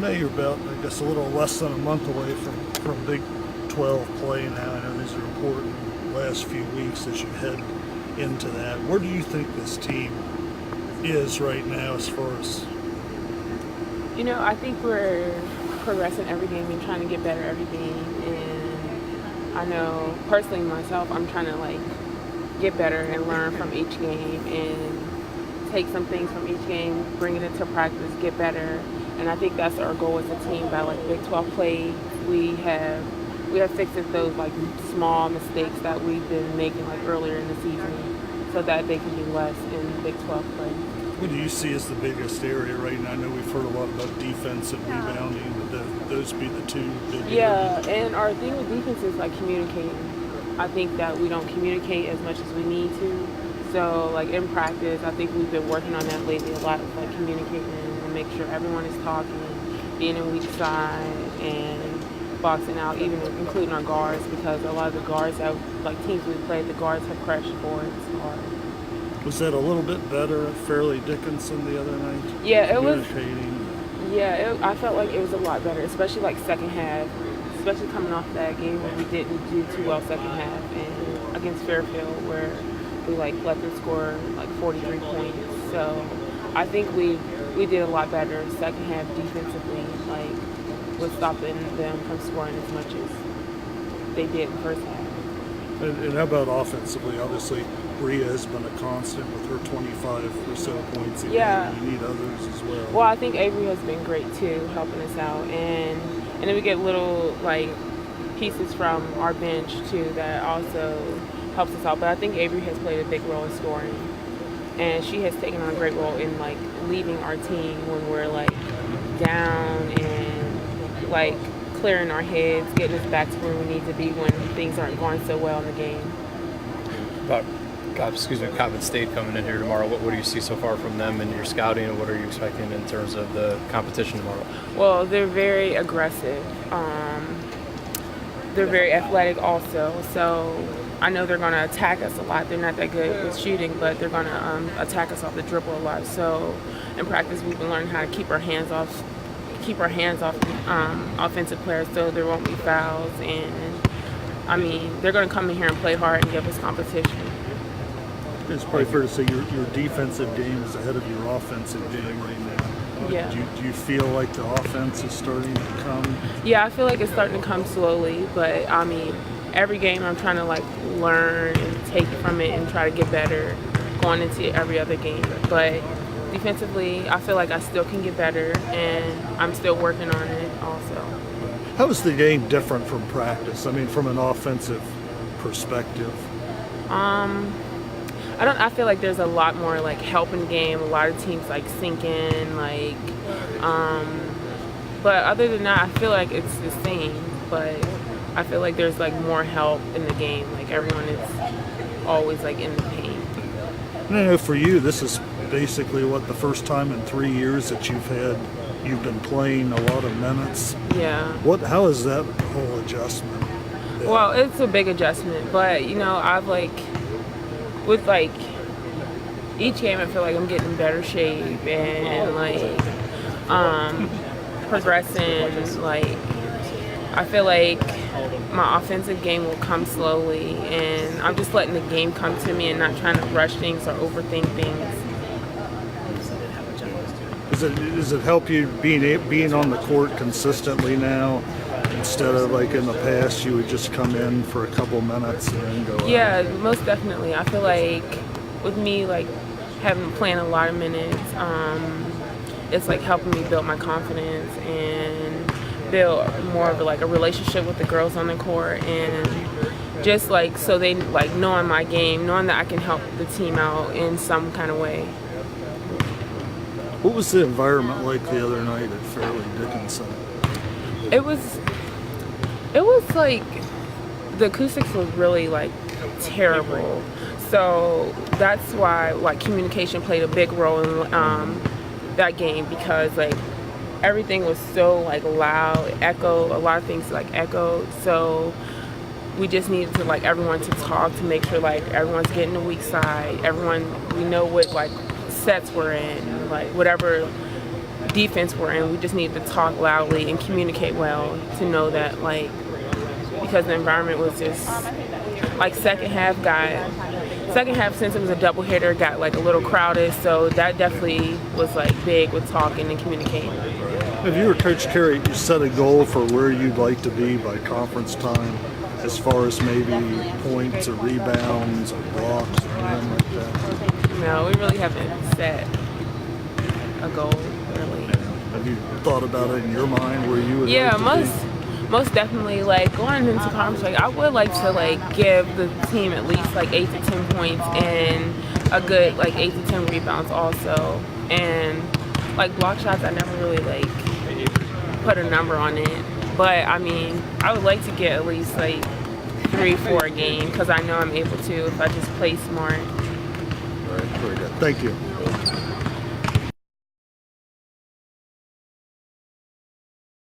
know you're about, I guess, a little less than a month away from Big 12 play now. I know these are important last few weeks as you head into that. Where do you think this team is right now as far as? I think we're progressing every game and trying to get better every game. And I know personally myself, I'm trying to get better and learn from each game and take some things from each game, bring it into practice, get better. And I think that's our goal as a team. By Big 12 play, we have fixed those small mistakes that we've been making earlier in the season, so that they can be less in Big 12 play. What do you see as the biggest area right now? I know we've heard a lot about defense and rebounding, but those be the two big areas. And our thing with defense is communicating. I think that we don't communicate as much as we need to. So in practice, I think we've been working on that lately a lot of communicating and make sure everyone is talking, being in weak side and boxing out, even including our guards, because a lot of the guards that teams we played, the guards have crashed boards hard. Was that a little bit better at Fairleigh Dickinson the other night? Yeah, it was. Yeah, I felt like it was a lot better, especially second half, especially coming off that game where we didn't do too well second half, and against Fairfield where we let them score 43 points. So I think we did a lot better second half defensively, with stopping them from scoring as much as they did in the first half. And how about offensively? Obviously, Bria has been a constant with her 25 or so points a game. You need others as well. Well, I think Avery has been great too, helping us out, and then we get little pieces from our bench too that also helps us out. But I think Avery has played a big role in scoring, and she has taken on a great role in leading our team when we're down and clearing our heads, getting us back to where we need to be when things aren't going so well in the game. Coppin State coming in here tomorrow. What do you see so far from them in your scouting, and what are you expecting in terms of the competition tomorrow? Well, they're very aggressive. They're very athletic also. So I know they're going to attack us a lot. They're not that good with shooting, but they're going to attack us off the dribble a lot. So in practice, we've been learning how to keep our hands off offensive players so there won't be fouls. And they're going to come in here and play hard and give us competition. It's probably fair to say your defensive game is ahead of your offensive game right now. Yeah. Do you feel like the offense is starting to come? Yeah, I feel like it's starting to come slowly, but every game I'm trying to learn and take from it and try to get better going into every other game. But defensively, I feel like I still can get better, and I'm still working on it also. How is the game different from practice? From an offensive perspective. I feel like there's a lot more help in the game. A lot of teams sink in, but other than that, I feel like it's the same. But I feel like there's more help in the game. Everyone is always in the paint. No, for you, this is basically the first time in 3 years that you've been playing a lot of minutes. Yeah. How is that whole adjustment? Well, it's a big adjustment, but I've with each game I feel like I'm getting in better shape and progressing. I feel like my offensive game will come slowly, and I'm just letting the game come to me and not trying to rush things or overthink things. Does it help you being on the court consistently now, instead of in the past you would just come in for a couple minutes and then go out? Yeah, most definitely. I feel like with me playing a lot of minutes, it's helping me build my confidence and build more of a relationship with the girls on the court, and just so they knowing my game, knowing that I can help the team out in some kind of way. What was the environment like the other night at Fairleigh Dickinson? It was the acoustics was really terrible. So that's why communication played a big role in that game, because everything was so loud, echo. A lot of things echoed. So we just needed to everyone to talk to make sure everyone's getting the weak side. We know what sets we're in, whatever defense we're in. We just need to talk loudly and communicate well to know that, like, because the environment was just like second half since it was a doubleheader got like a little crowded, so that definitely was like big with talking and communicating. If you were Coach Carey, you set a goal for where you'd like to be by conference time, as far as maybe points or rebounds or blocks or anything like that? No, we really haven't set a goal, really. Have you thought about it in your mind where you would Yeah, like to be? most definitely. Like going into conference, like I would like to like give the team at least like 8 to 10 points and a good like 8 to 10 rebounds also. And like block shots, I never really like put a number on it. But I mean, I would like to get at least like 3-4 a game because I know I'm able to if I just play smart. All right, very good. Thank you.